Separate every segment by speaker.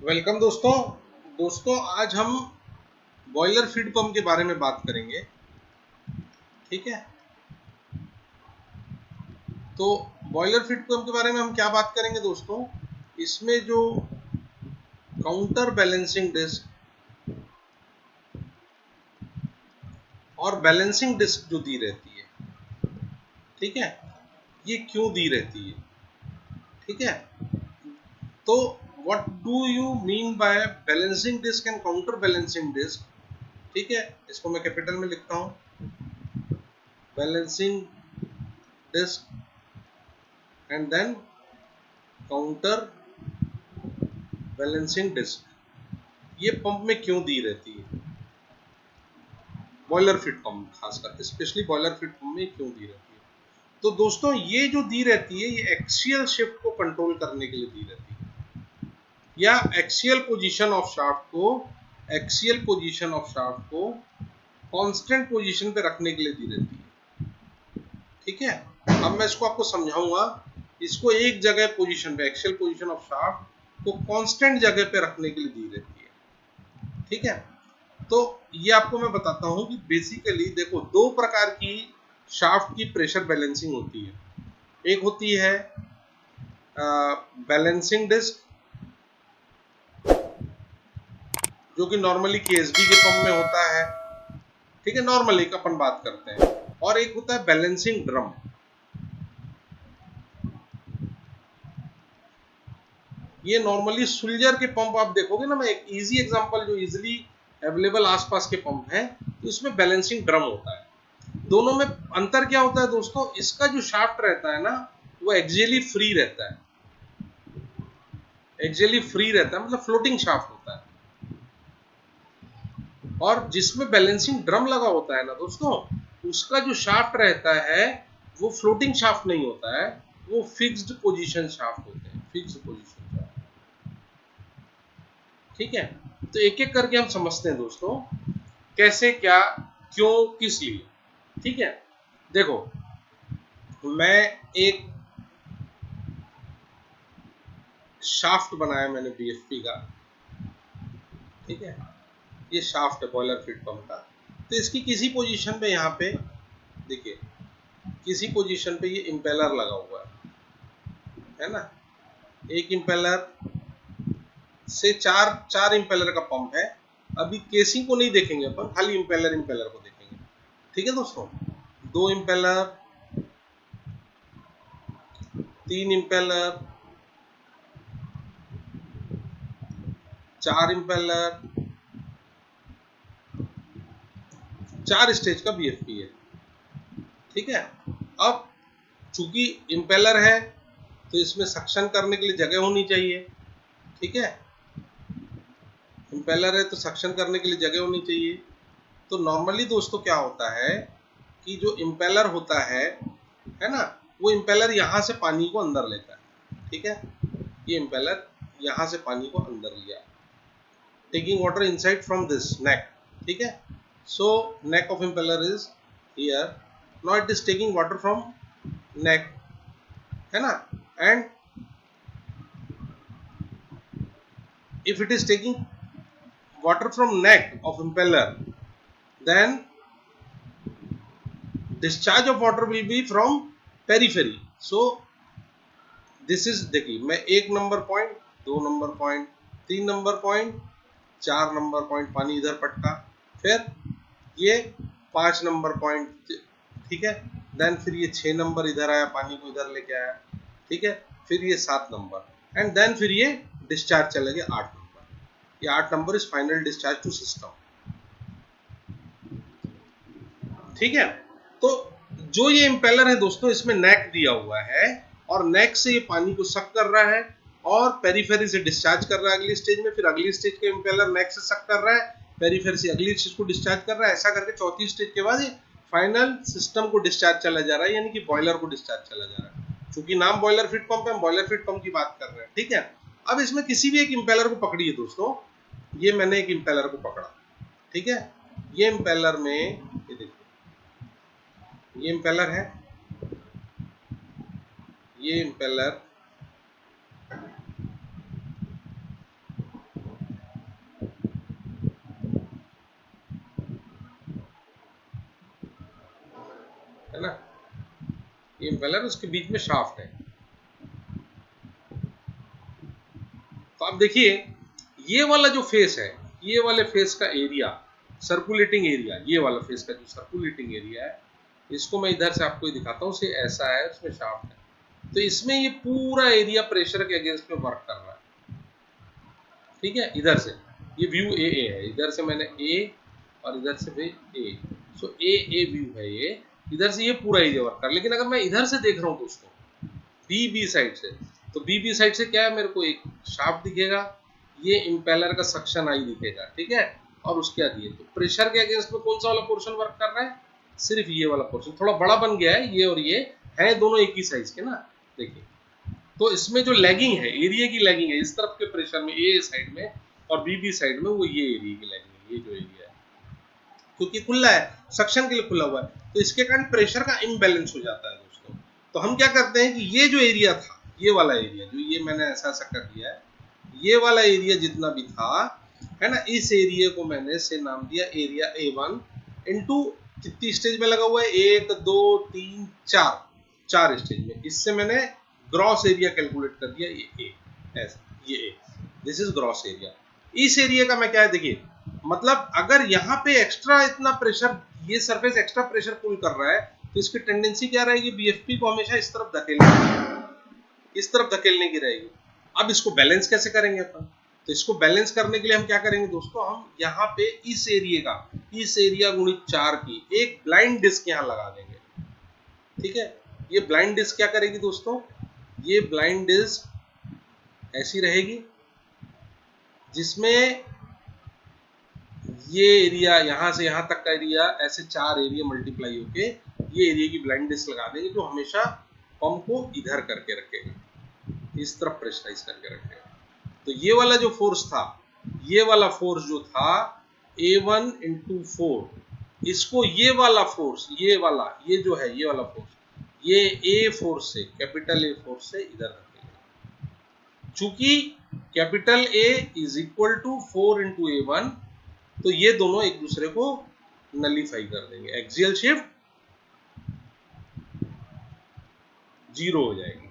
Speaker 1: Welcome दोस्तों। आज हम बॉयलर फीड पंप के बारे में बात करेंगे। ठीक है, तो बॉयलर फीड पंप के बारे में हम क्या बात करेंगे दोस्तों, इसमें जो काउंटर बैलेंसिंग डिस्क और बैलेंसिंग डिस्क जो दी रहती है, ठीक है, ये क्यों दी रहती है। ठीक है, तो what do you mean by balancing disc and counter balancing disc. ठीक है, इसको मैं कैपिटल में लिखता हूं, balancing disc and then counter balancing disc. ये पंप में क्यों दी रहती है, बॉयलर फीड पंप खासकर स्पेशली बॉयलर फीड पंप में क्यों दी रहती है। तो दोस्तों ये जो दी रहती है, ये एक्सियल शिफ्ट को कंट्रोल करने के लिए दी रहती है, या एक्सियल पोजीशन ऑफ शाफ्ट को कांस्टेंट पोजीशन पे रखने के लिए दी रहती है। ठीक है, अब मैं इसको आपको समझाऊंगा। इसको एक जगह पोजीशन पे, एक्सियल पोजीशन ऑफ शाफ्ट को कांस्टेंट जगह पे रखने के लिए दी रहती है। ठीक है, तो ये आपको मैं बताता हूं कि बेसिकली देखो, दो प्रकार की शाफ्ट की प्रेशर बैलेंसिंग होती है। एक होती है बैलेंसिंग डिस्क, जो कि नॉर्मली केएसबी के पंप में होता है। ठीक है, नॉर्मली अपन बात करते हैं। और एक होता है बैलेंसिंग ड्रम। ये नॉर्मली सुलजर के पंप आप देखोगे ना, मैं एक इजी एग्जांपल जो इजीली अवेलेबल आसपास के पंप है, तो इसमें बैलेंसिंग ड्रम होता है। दोनों में अंतर क्या होता है दोस्तों, इसका जो शाफ्ट रहता है ना, वो एक्सियली फ्री रहता है। मतलब फ्लोटिंग शाफ्ट होता है। और जिसमें बैलेंसिंग ड्रम लगा होता है ना दोस्तों, उसका जो शाफ्ट रहता है वो फ्लोटिंग शाफ्ट नहीं होता है, वो फिक्स्ड पोजीशन शाफ्ट होते हैं, फिक्स्ड पोजीशन शाफ्ट। ठीक है, तो एक एक करके हम समझते हैं दोस्तों, कैसे, क्या, क्यों, किस लिए। ठीक है, देखो, मैं एक शाफ्ट बनाया मैंने बीएफपी का। ठीक है, ये शाफ्ट है बॉयलर फीड पंप का। तो इसकी किसी पोजीशन पे, यहाँ पे देखिए, किसी पोजीशन पे ये इंपेलर लगा हुआ है ना। एक इंपेलर से चार इंपेलर का पंप है। अभी केसिंग को नहीं देखेंगे अपन, खाली इंपेलर को देखेंगे। ठीक है दोस्तों, दो इंपेलर, तीन इंपेलर, चार इंपेलर, 4 स्टेज का बीएफपी है। ठीक है, अब चूंकि इंपेलर है तो इसमें सक्शन करने के लिए जगह होनी चाहिए। ठीक है, इंपेलर है तो सक्शन करने के लिए जगह होनी चाहिए। तो नॉर्मली दोस्तों क्या होता है कि जो इंपेलर होता है ना, वो इंपेलर यहाँ से पानी को अंदर लेता है। ठीक है, ये इंपेलर यहाँ से पानी को अंदर लिया, taking water inside from this neck. ठीक है, so neck of impeller is here, now it is taking water from neck, है ना। And if it is taking water from neck of impeller, then discharge of water will be from periphery. So this is, देखिए, मैं 1 number point, 2 number point, 3 number point, 4 number point पानी इधर पटका, फिर ये 5 number point. ठीक है, then फिर ये 6 नंबर इधर आया, पानी को इधर लेके आया। ठीक है, फिर ये 7 नंबर, एंड देन फिर ये डिस्चार्ज चला गया 8 नंबर। ये 8 number is final discharge to system. ठीक है, तो जो ये इंपेलर है दोस्तों, इसमें नेक दिया हुआ है, और नेक से ये पानी को सक कर रहा है और पेरिफेरी से डिस्चार्ज कर रहा है अगली स्टेज में। फिर अगली स्टेज का इंपेलर नेक से सक कर रहा है, पेरिफेरी से अगली चीज को डिस्चार्ज कर रहा है। ऐसा करके चौथी स्टेज के बाद ये फाइनल सिस्टम को डिस्चार्ज चला जा रहा है, यानी कि बॉयलर को डिस्चार्ज चला जा रहा है। क्योंकि नाम बॉयलर फीड पंप है, हम बॉयलर फीड पंप की बात कर रहे हैं। ठीक है, अब इसमें किसी भी एक इंपेलर को पकड़िए दोस्तों। ये मैंने एक इंपेलर को पकड़ा। ठीक है, ये इंपेलर में, ये देखिए, ये इंपेलर है, ये इंपेलर ये इम्पेलर, उसके बीच में शाफ्ट है। तो आप देखिए ये वाला जो फेस है, ये वाले फेस का एरिया, सर्कुलेटिंग एरिया, ये वाला फेस का जो सर्कुलेटिंग एरिया है, इसको मैं इधर से आपको दिखाता हूँ, से ऐसा है, उसमें शाफ्ट है। तो इसमें ये पूरा एरिया प्रेशर के अगेंस्ट में वर्क कर रहा है, ठीक है। इधर से ये व्यू ए है, इधर से मैंने ए और इधर से भी ए, सो ए व्यू है ये, इधर से ये पूरा एरिया वर्क कर। लेकिन अगर मैं इधर से देख रहा हूँ दोस्तों, बी साइड से, तो बी साइड से क्या है, मेरे को एक शाफ्ट दिखेगा, ये इम्पेलर का सक्शन आई दिखेगा, ठीक है। और उसके बाद ये, तो प्रेशर के अगेंस्ट में कौन सा वाला पोर्शन वर्क कर रहा है, सिर्फ ये वाला पोर्शन। थोड़ा बड़ा बन गया है, ये और ये है दोनों एक ही साइज के ना, देखिए। तो इसमें जो लैगिंग है, एरिया की लैगिंग है, इस तरफ के प्रेशर में ए साइड में और बी साइड में, वो ये एरिया की लैगिंग है, ये जो एरिया है, क्योंकि खुला है, सक्शन के लिए खुला हुआ है, तो इसके कारण प्रेशर का इम्बैलेंस हो जाता है दोस्तों। तो हम क्या करते हैं कि ये जो एरिया था, ये वाला एरिया जो ये मैंने ऐसा ऐसा कर दिया है, ये वाला एरिया जितना भी था, है ना, इस एरिया को मैंने से नाम दिया एरिया A1 इनटू कितनी स्टेज में लगा हुआ है, 1 2 3 4 स्टेज में। इससे मैंने ग्रॉस एरिया कैलकुलेट कर दिया, ये ए, ऐसा, ये ए, दिस इज ग्रॉस एरिया। इस एरिया का मैं क्या है, देखिए, मतलब अगर यहाँ पे एक्स्ट्रा इतना प्रेशर, ये सरफेस एक्स्ट्रा प्रेशर पुल कर रहा है, तो इसकी टेंडेंसी क्या रहेगी, बीएफपी को हमेशा इस तरफ धकेलने की, इस तरफ धकेलने की रहेगी। अब इसको बैलेंस कैसे करेंगे अपन, तो इसको बैलेंस करने के लिए हम क्या करेंगे दोस्तों, हम यहाँ पे इस एरिया गुणित 4 की एक ब्लाइंड डिस्क यहाँ लगा देंगे, ठीक है। ये ब्लाइंड डिस्क क्या करेगी दोस्तों, ये ब्लाइंड डिस्क ऐसी रहेगी, जिसमें ये एरिया यहाँ से यहाँ तक का एरिया, ऐसे 4 एरिया मल्टीप्लाई होके ये एरिया की ब्लाइंड डिस्क लगा देंगे, जो हमेशा पंप को इधर करके रखेगा, इस तरफ प्रेशराइज करके रखेगा। तो ये वाला जो फोर्स था, ये वाला फोर्स जो था A1 इंटू 4, इसको ये वाला फोर्स, ये वाला, ये जो है ये वाला फोर्स, ये A फोर्स से, कैपिटल A फोर्स से इधर रखेगा। चूंकि capital A is equal to 4 into A1, तो ये दोनों एक दूसरे को नलीफाई कर देंगे, एक्सियल शिफ्ट 0 हो जाएगी,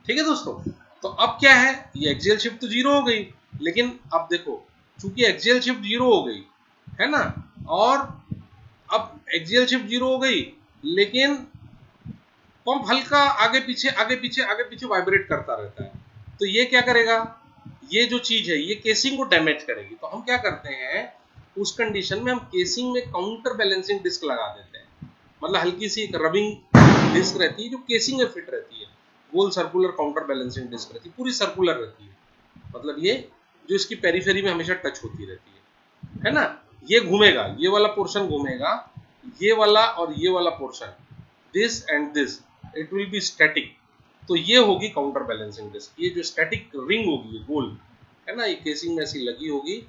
Speaker 1: ठीक है दोस्तों। तो अब क्या है, ये एक्सियल शिफ्ट तो 0 हो गई, लेकिन अब देखो, चूंकि एक्सियल शिफ्ट 0 हो गई है ना, और अब एक्सियल शिफ्ट 0 हो गई, लेकिन पंप हल्का आगे पीछे वाइब्रेट करता रहता है। तो ये क्या करेगा, ये जो चीज है ये केसिंग को डैमेज करेगी। तो हम क्या करते हैं, उस कंडीशन में हम केसिंग में काउंटर बैलेंसिंग डिस्क लगा देते हैं, मतलब हल्की सी एक रबिंग डिस्क रहती है जो केसिंग में फिट रहती है, गोल सर्कुलर काउंटर बैलेंसिंग डिस्क रहती है, पूरी सर्कुलर रहती है, मतलब ये जो इसकी पेरिफेरी में हमेशा टच होती रहती है ना। ये घूमेगा, ये वाला पोर्शन घूमेगा, ये वाला और ये वाला portion, this and this, it will be static. तो ये होगी काउंटर बैलेंसिंग डिस्क, ये जो स्टैटिक रिंग होगी, ये गोल है ना, ये केसिंग में ऐसी लगी होगी,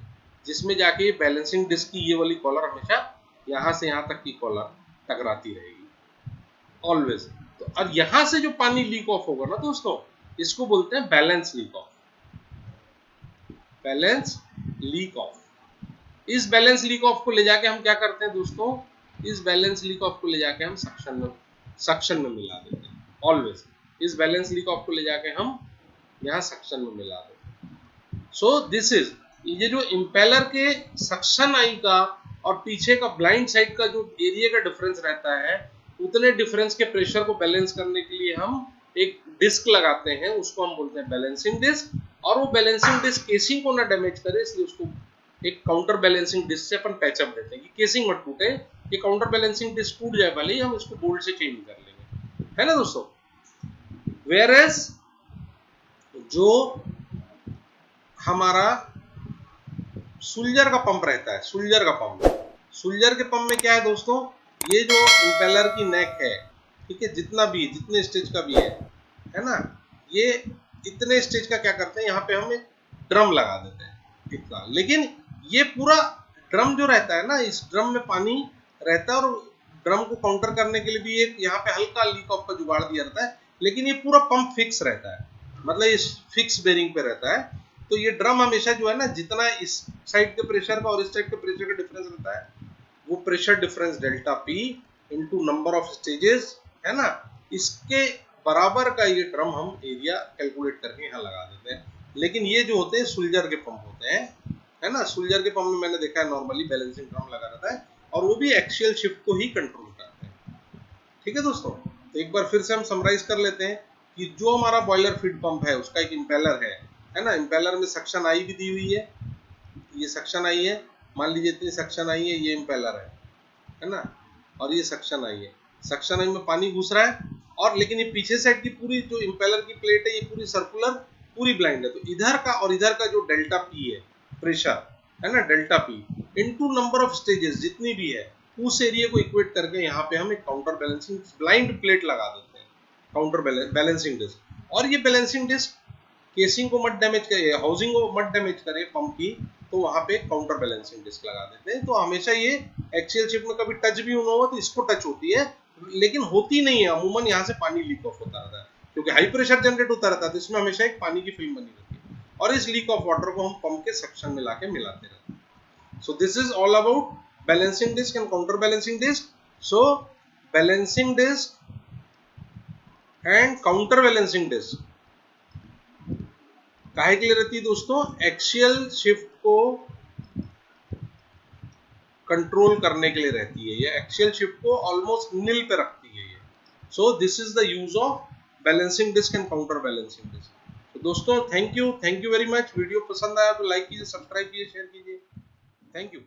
Speaker 1: जिसमें जाके बैलेंसिंग डिस्क की ये वाली कॉलर हमेशा यहाँ से यहाँ तक की कॉलर टकराती रहेगी ऑलवेज। तो अब यहां से जो पानी लीक ऑफ होगा ना दोस्तों, इसको बोलते हैं balance leak of, balance leak of. इस बैलेंस लीक ऑफ को ले जाके हम क्या करते हैं दोस्तों, इस बैलेंस लीक ऑफ को ले जाके हम सक्शन में मिला देते हैं ऑलवेज। इस बैलेंस लीक ऑफ को ले जाके हम यहाँ सक्शन में मिला देते हैं। सो दिस इज, ये जो इम्पेलर के सक्शन आई का और पीछे का ब्लाइंड साइड का जो एरिया का डिफरेंस रहता है, उतने डिफरेंस के प्रेशर को बैलेंस करने के लिए हम एक डिस्क लगाते हैं, उसको हम बोलते हैं बैलेंसिंग डिस्क। और वो बैलेंसिंग डिस्क केसिंग को ना डैमेज करे, इसलिए उसको एक काउंटर बैलेंसिंग डिस्क से अपन पैचअप देते हैं कि केसिंग मत टूटे, ये काउंटर बैलेंसिंग डिस्क टूट जाए भले ही, हम इसको बोल्ट से चेंज कर लेंगे, है ना दोस्तों। वेयर एज जो हमारा सुल्जर का पंप रहता है, सुल्जर के पंप में क्या है दोस्तों, ये जो इम्पेलर की नेक है, ठीक है, जितना भी, जितने स्टेज का भी है ना, ये इतने स्टेज का क्या करते हैं, यहाँ पे हम एक ड्रम लगा देते हैं इतना। लेकिन ये पूरा ड्रम जो रहता है ना, इस ड्रम में पानी रहता है, और ड्रम को काउंटर करने के लिए भी एक यहाँ पे हल्का लीक ऑफ का जुगाड़ दिया रहता है, लेकिन ये पूरा पंप फिक्स रहता है, मतलब इस फिक्स बेरिंग पे रहता है। तो ये ड्रम हमेशा जो है ना, जितना इस साइड के प्रेशर का और इस साइड के प्रेशर का डिफरेंस रहता है, वो pressure difference delta P into number of stages, है ना, इसके बराबर का ये ड्रम हम एरिया कैलकुलेट करके यहाँ लगा देते हैं। लेकिन ये जो होते हैं सुलजर के पंप होते हैं, है ना, सुलजर के पंप में मैंने देखा है नॉर्मली बैलेंसिंग ड्रम लगा रहता है और वो भी एक्सियल शिफ्ट को ही कंट्रोल करते हैं। ठीक है दोस्तों, तो एक बार फिर से हम समराइज कर लेते हैं कि जो हमारा बॉयलर फीड पंप है उसका एक इम्पेलर है ना, इम्पेलर में सक्शन आई भी दी हुई है, ये सक्शन आई है, मान लीजिए इतनी सक्शन आई है, ये इम्पेलर है ना, और ये सक्शन आई है, सक्शन आई में पानी घुस रहा है और लेकिन ये पीछे साइड की पूरी जो इम्पेलर की प्लेट है ये पूरी सर्कुलर पूरी ब्लाइंड है, तो इधर का और इधर का जो डेल्टा पी है प्रेशर, है ना, delta P into number of stages जितनी भी है उस एरिया को इक्वेट करके यहाँ पे हम एक काउंटर बैलेंसिंग ब्लाइंड प्लेट लगा देते हैं, काउंटर बैलेंसिंग डिस्क। और ये बैलेंसिंग डिस्क केसिंग को मत डैमेज करे, हाउसिंग को मत डैमेज करे पंप की, तो वहां पे काउंटर बैलेंसिंग डिस्क लगा देते हैं। तो हमेशा ये एक्सियल शिफ्ट में कभी टच भी होना हो तो इसको टच होती है, लेकिन होती नहीं है अमूमन, यहाँ से पानी लीक ऑफ होता रहता है क्योंकि हाई प्रेशर जनरेट होता रहता है, तो इसमें हमेशा एक पानी की फिल्म बनी रहती है और इस लीक ऑफ वाटर को हम पंप के सक्शन में लाके मिलाते रहते हैं। So this is all about balancing disc and counter balancing disc. So balancing disc and counter balancing disc काहे के लिए रहती है दोस्तों? एक्सियल शिफ्ट को कंट्रोल करने के लिए रहती है, ये एक्सियल शिफ्ट को ऑलमोस्ट नील पे रखती है ये। So this is the use of balancing disc and counter balancing disc. तो दोस्तों thank you very much. Video पसंद आया तो लाइक कीजिए, सब्सक्राइब कीजिए, शेयर कीजिए। Thank you.